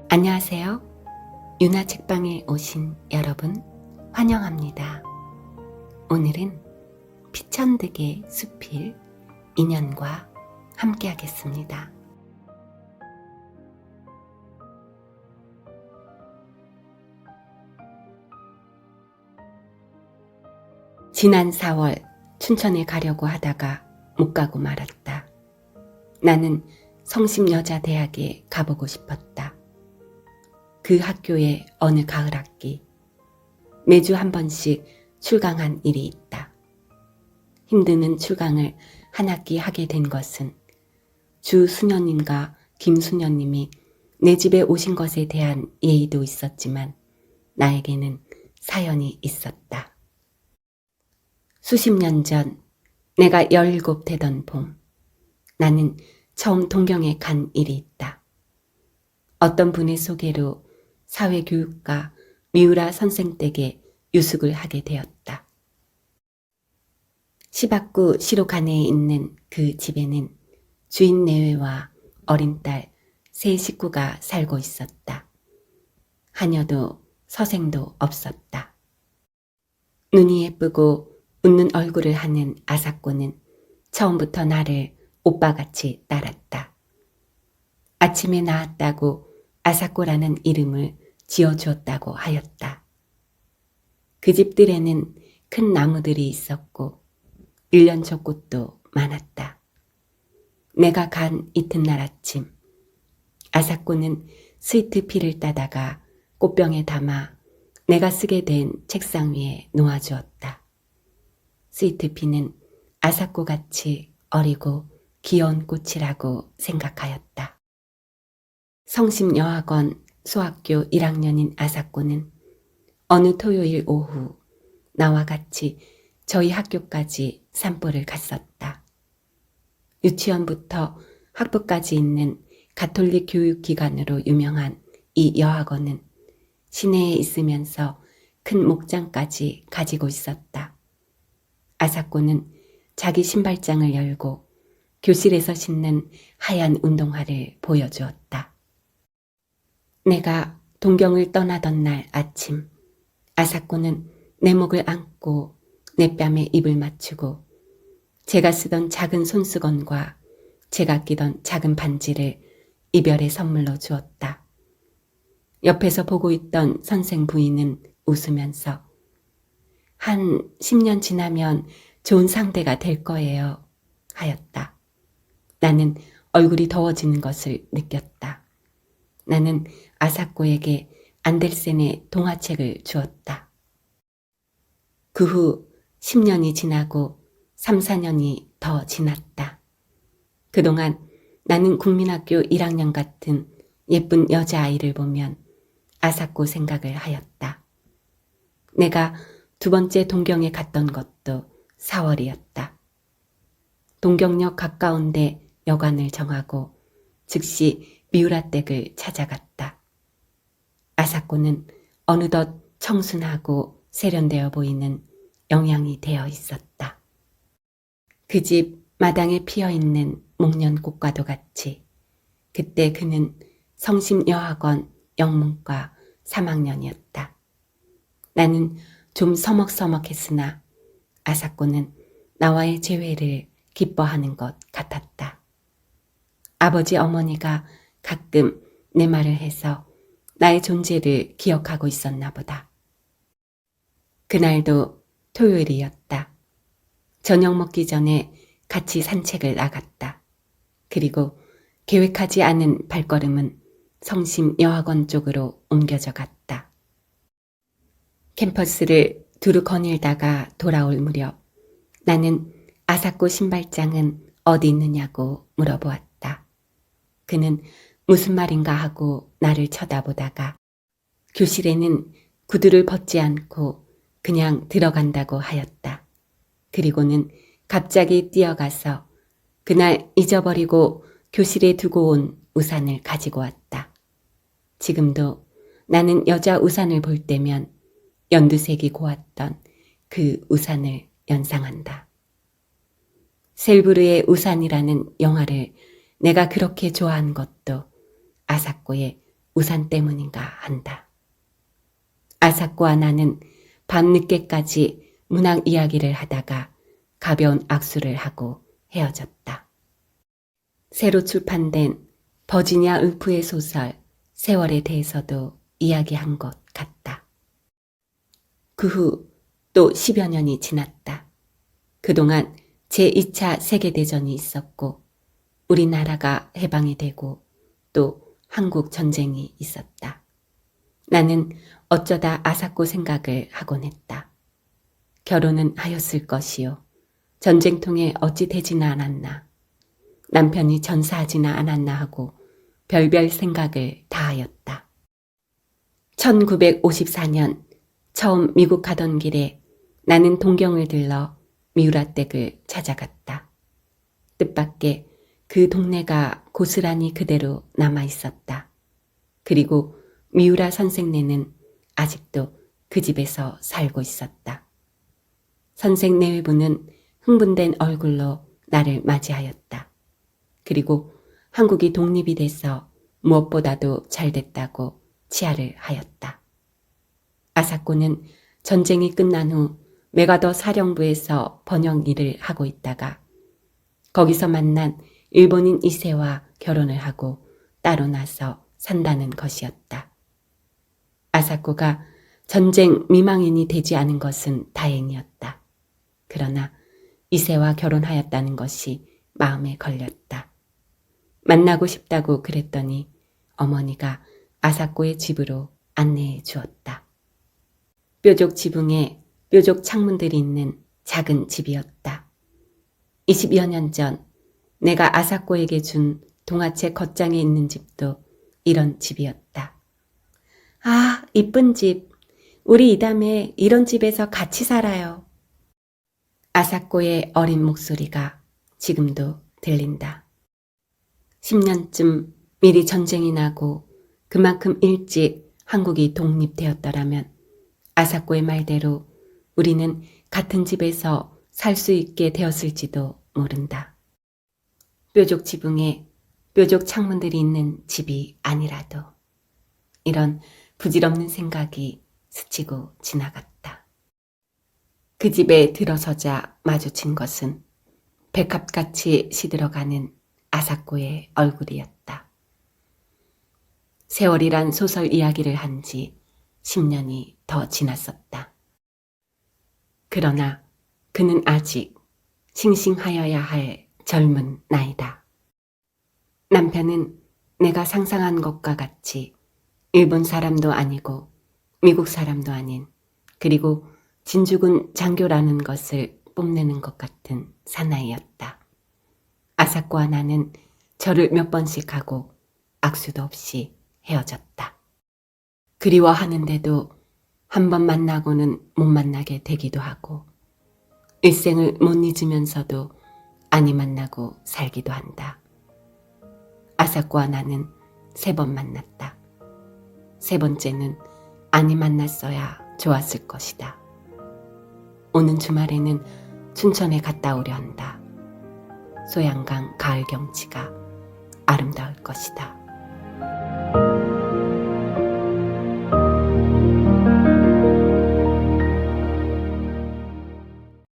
안녕하세요. 유나 책방에 오신 여러분 환영합니다. 오늘은 피천득의 수필 인연과 함께 하겠습니다. 지난 4월 춘천에 가려고 하다가 못 가고 말았다. 나는 성심여자대학에 가보고 싶었다. 그 학교의 어느 가을 학기, 매주 한 번씩 출강한 일이 있다. 힘드는 출강을 한 학기 하게 된 것은 주수녀님과 김수녀님이 내 집에 오신 것에 대한 예의도 있었지만 나에게는 사연이 있었다. 수십 년 전 내가 17 되던 봄, 나는 처음 동경에 간 일이 있다. 어떤 분의 소개로 사회교육가 미우라 선생 댁에 유숙을 하게 되었다. 시박구 시로간에에 있는 그 집에는 주인 내외와 어린 딸 세 식구가 살고 있었다. 하녀도 서생도 없었다. 눈이 예쁘고 웃는 얼굴을 하는 아사코는 처음부터 나를 오빠같이 따랐다. 아침에 나왔다고 아사코라는 이름을 지어주었다고 하였다. 그 집들에는 큰 나무들이 있었고 일년초꽃도 많았다. 내가 간 이튿날 아침, 아사코는 스위트 피를 따다가 꽃병에 담아 내가 쓰게 된 책상 위에 놓아주었다. 스위트 피는 아사코같이 어리고 귀여운 꽃이라고 생각하였다. 성심여학원 수학교 1학년인 아사코는 어느 토요일 오후 나와 같이 저희 학교까지 산보를 갔었다. 유치원부터 학부까지 있는 가톨릭 교육기관으로 유명한 이 여학원은 시내에 있으면서 큰 목장까지 가지고 있었다. 아사코는 자기 신발장을 열고 교실에서 신는 하얀 운동화를 보여주었다. 내가 동경을 떠나던 날 아침, 아사코는 내 목을 안고 내 뺨에 입을 맞추고 제가 쓰던 작은 손수건과 제가 끼던 작은 반지를 이별의 선물로 주었다. 옆에서 보고 있던 선생 부인은 웃으면서 한 10년 지나면 좋은 상대가 될 거예요 하였다. 나는 얼굴이 더워지는 것을 느꼈다. 나는 아사코에게 안델센의 동화책을 주었다. 그 후 10년이 지나고 3, 4년이 더 지났다. 그동안 나는 국민학교 1학년 같은 예쁜 여자아이를 보면 아사코 생각을 하였다. 내가 두 번째 동경에 갔던 것도 4월이었다. 동경역 가까운데 여관을 정하고 즉시 미우라 댁을 찾아갔다. 아사코는 어느덧 청순하고 세련되어 보이는 영양이 되어 있었다. 그 집 마당에 피어있는 목련꽃과도 같이 그때 그는 성심여학원 영문과 3학년이었다. 나는 좀 서먹서먹했으나 아사코는 나와의 재회를 기뻐하는 것 같았다. 아버지 어머니가 가끔 내 말을 해서 나의 존재를 기억하고 있었나 보다. 그날도 토요일이었다. 저녁 먹기 전에 같이 산책을 나갔다. 그리고 계획하지 않은 발걸음은 성심여학원 쪽으로 옮겨져 갔다. 캠퍼스를 두루 거닐다가 돌아올 무렵 나는 아사코 신발장은 어디 있느냐고 물어보았다. 그는 무슨 말인가 하고 나를 쳐다보다가 교실에는 구두를 벗지 않고 그냥 들어간다고 하였다. 그리고는 갑자기 뛰어가서 그날 잊어버리고 교실에 두고 온 우산을 가지고 왔다. 지금도 나는 여자 우산을 볼 때면 연두색이 고왔던 그 우산을 연상한다. 셀브르의 우산이라는 영화를 내가 그렇게 좋아한 것도 아사코의 우산 때문인가 한다. 아사코와 나는 밤늦게까지 문학 이야기를 하다가 가벼운 악수를 하고 헤어졌다. 새로 출판된 버지니아 울프의 소설 세월에 대해서도 이야기한 것 같다. 그 후 또 10여 년이 지났다. 그동안 제2차 세계대전이 있었고 우리나라가 해방이 되고 또 한국 전쟁이 있었다. 나는 어쩌다 아사코 생각을 하곤 했다. 결혼은 하였을 것이요. 전쟁통에 어찌 되지나 않았나. 남편이 전사하지나 않았나 하고 별별 생각을 다 하였다. 1954년 처음 미국 가던 길에 나는 동경을 들러 미우라 댁을 찾아갔다. 뜻밖의 그 동네가 고스란히 그대로 남아 있었다. 그리고 미우라 선생네는 아직도 그 집에서 살고 있었다. 선생 내외부는 흥분된 얼굴로 나를 맞이하였다. 그리고 한국이 독립이 돼서 무엇보다도 잘 됐다고 치하를 하였다. 아사코는 전쟁이 끝난 후 메가더 사령부에서 번역 일을 하고 있다가 거기서 만난 일본인 이세와 결혼을 하고 따로 나서 산다는 것이었다. 아사코가 전쟁 미망인이 되지 않은 것은 다행이었다. 그러나 이세와 결혼하였다는 것이 마음에 걸렸다. 만나고 싶다고 그랬더니 어머니가 아사코의 집으로 안내해 주었다. 뾰족 지붕에 뾰족 창문들이 있는 작은 집이었다. 20여 년 전 내가 아사코에게 준 동화책 겉장에 있는 집도 이런 집이었다. 아, 이쁜 집. 우리 이담에 이런 집에서 같이 살아요. 아사코의 어린 목소리가 지금도 들린다. 10년쯤 미리 전쟁이 나고 그만큼 일찍 한국이 독립되었더라면 아사코의 말대로 우리는 같은 집에서 살 수 있게 되었을지도 모른다. 뾰족 지붕에 뾰족 창문들이 있는 집이 아니라도 이런 부질없는 생각이 스치고 지나갔다. 그 집에 들어서자 마주친 것은 백합같이 시들어가는 아사코의 얼굴이었다. 세월이란 소설 이야기를 한 지 10년이 더 지났었다. 그러나 그는 아직 싱싱하여야 할 젊은 나이다. 남편은 내가 상상한 것과 같이 일본 사람도 아니고 미국 사람도 아닌 그리고 진주군 장교라는 것을 뽐내는 것 같은 사나이였다. 아사코와 나는 절을 몇 번씩 하고 악수도 없이 헤어졌다. 그리워하는데도 한 번 만나고는 못 만나게 되기도 하고 일생을 못 잊으면서도 아니 만나고 살기도 한다. 아사코와 나는 3번 만났다. 3번째는 아니 만났어야 좋았을 것이다. 오는 주말에는 춘천에 갔다 오려 한다. 소양강 가을 경치가 아름다울 것이다.